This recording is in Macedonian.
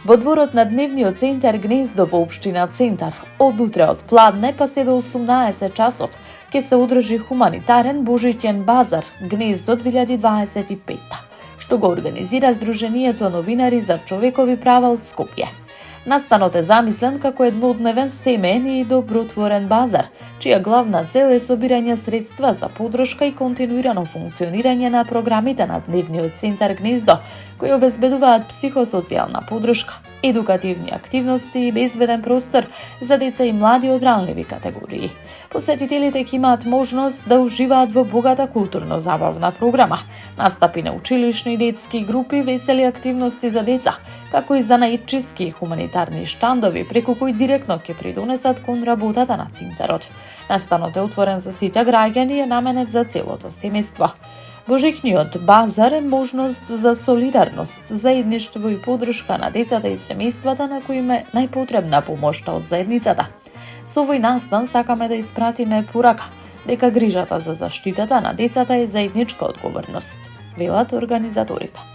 Во дворот на дневниот центар Гнездо во општина Центар, од утре од пладне па се до 18 часот, ќе се одржи хуманитарен Божиќен базар Гнездо 2025, што го организира Сдруженијето новинари за човекови права од Скопје. Настанот е замислен како еднодневен семеен и добротворен базар, чија главна цел е собирање средства за поддршка и континуирано функционирање на програмите на дневниот центар Гнездо, кои обезбедуваат психосоцијална поддршка, едукативни активности и безбеден простор за деца и млади од ранливи категории. Посетителите ќе имаат можност да уживаат во богата културно-забавна програма, настапи на училишни и детски групи, весели активности за деца, како и занаидчиски и хуманитарни штандови, преку кои директно ќе придонесат кон работата на центарот. Настанот е отворен за сите граѓани и е наменет за целото семејство. Божиќниот базар е можност за солидарност, заедништво и поддршка на децата и семејствата на кои им е најпотребна помошта од заедницата. Со овој настан сакаме да испратиме порака дека грижата за заштитата на децата е заедничка одговорност, велат организаторите.